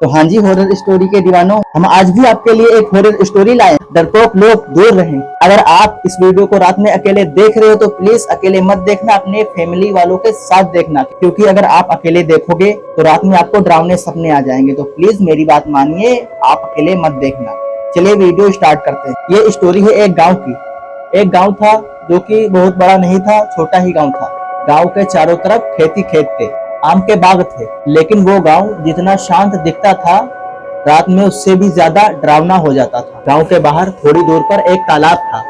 तो हाँ जी, horror story के दीवानों, हम आज भी आपके लिए एक हॉरर स्टोरी लाए। डरपोक लोग दूर रहें। अगर आप इस वीडियो को रात में अकेले देख रहे हो तो प्लीज अकेले मत देखना, अपने फैमिली वालों के साथ देखना, क्योंकि अगर आप अकेले देखोगे तो रात में आपको डरावने सपने आ जाएंगे। तो प्लीज मेरी बात मानिए, आप अकेले मत देखना। चलिए वीडियो स्टार्ट करते हैं। ये स्टोरी है एक गाँव की। एक गाँव था जो की बहुत बड़ा नहीं था, छोटा ही गाँव था। गाँव के चारों तरफ खेती खेत थे, आम के बाग थे। लेकिन वो गांव जितना शांत दिखता था, रात में उससे भी ज्यादा डरावना हो जाता था। गांव के बाहर थोड़ी दूर पर एक तालाब था।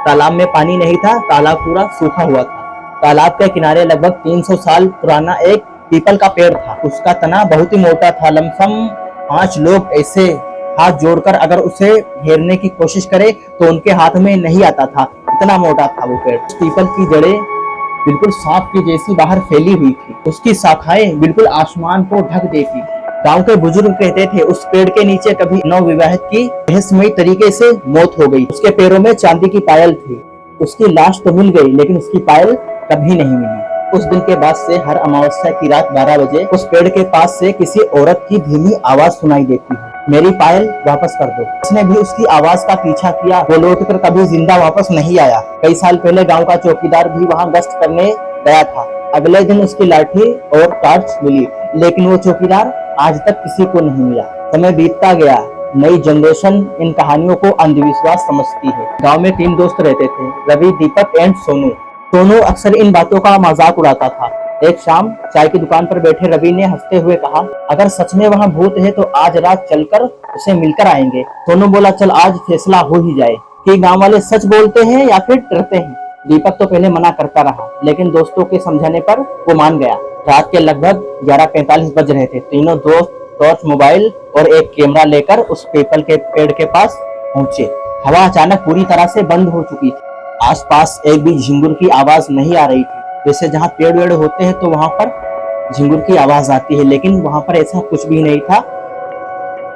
तालाब में पानी नहीं था, तालाब पूरा सूखा हुआ था। तालाब के किनारे लगभग 300 साल पुराना एक पीपल का पेड़ था। उसका तना बहुत ही मोटा था। लमसम 5 लोग ऐसे हाथ जोड़कर अगर उसे घेरने की कोशिश करे तो उनके हाथ में नहीं आता था, इतना मोटा था वो पेड़। पीपल की जड़ें बिल्कुल सांप की जैसी बाहर फैली हुई थी। उसकी शाखाएं बिल्कुल आसमान को ढक देती। गांव के बुजुर्ग कहते थे उस पेड़ के नीचे कभी नवविवाहित की रहस्यमयी तरीके से मौत हो गई। उसके पैरों में चांदी की पायल थी। उसकी लाश तो मिल गई लेकिन उसकी पायल कभी नहीं मिली। उस दिन के बाद से हर अमावस्या की रात 12 बजे उस पेड़ के पास से किसी औरत की धीमी आवाज सुनाई देती है, मेरी पायल वापस कर दो। उसने भी उसकी आवाज का पीछा किया, वो लौटकर कभी जिंदा वापस नहीं आया। कई साल पहले गांव का चौकीदार भी वहां गश्त करने गया था। अगले दिन उसकी लाठी और टॉर्च मिली, लेकिन वो चौकीदार आज तक किसी को नहीं मिला। समय बीतता गया, नई जनरेशन इन कहानियों को अंधविश्वास समझती है। गांव में 3 दोस्त रहते थे, रवि, दीपक एंड सोनू। सोनू अक्सर इन बातों का मजाक उड़ाता था। एक शाम चाय की दुकान पर बैठे रवि ने हंसते हुए कहा, अगर सच में वहाँ भूत है तो आज रात चलकर उसे मिलकर आएंगे। सोनू बोला, चल आज फैसला हो ही जाए कि गांव वाले सच बोलते हैं या फिर डरते हैं। दीपक तो पहले मना करता रहा, लेकिन दोस्तों के समझाने पर वो मान गया। रात के लगभग 11:45 बज रहे थे। तीनों दोस्त टॉर्च, मोबाइल और एक कैमरा लेकर उस पीपल के पेड़ के पास पहुंचे। हवा अचानक पूरी तरह से बंद हो चुकी थी। आसपास एक भी झिंगुर की आवाज नहीं आ रही थी। जैसे जहाँ पेड़ वेड़ होते हैं तो वहां पर झिंगुर की आवाज आती है, लेकिन वहां पर ऐसा कुछ भी नहीं था।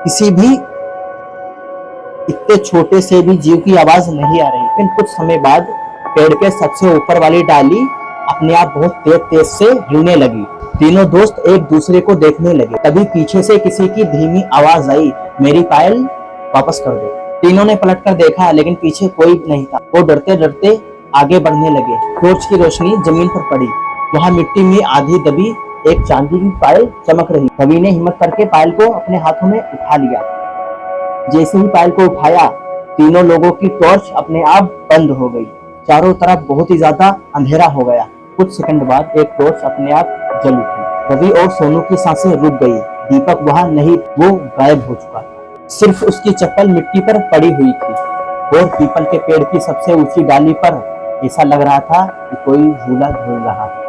किसी भी इतने छोटे से भी जीव की आवाज नहीं आ रही। लेकिन कुछ समय बाद पेड़ के सबसे ऊपर वाली डाली अपने आप बहुत तेज तेज से हिलने लगी। तीनों दोस्त एक दूसरे को देखने लगे। तभी पीछे से किसी की धीमी आवाज आई, मेरी पायल वापस कर दो। तीनों ने पलटकर देखा, लेकिन पीछे कोई नहीं था। वो डरते डरते आगे बढ़ने लगे। टॉर्च की रोशनी जमीन पर पड़ी। वहां मिट्टी में आधी दबी एक चांदी की पायल चमक रही। रवि ने हिम्मत करके पायल को अपने हाथों में उठा लिया। जैसे ही पायल को उठाया, तीनों लोगों की टॉर्च अपने आप बंद हो गई। चारों तरफ बहुत ही ज्यादा अंधेरा हो गया। कुछ सेकंड बाद एक टॉर्च अपने आप जल उठी। रवि और सोनू की सांसें रुक गई। दीपक वहां नहीं, वो गायब हो चुका था। सिर्फ उसकी चप्पल मिट्टी पर पड़ी हुई थी और पीपल के पेड़ की सबसे ऊंची डाली पर ऐसा लग रहा था कि कोई झूला झूल रहा है।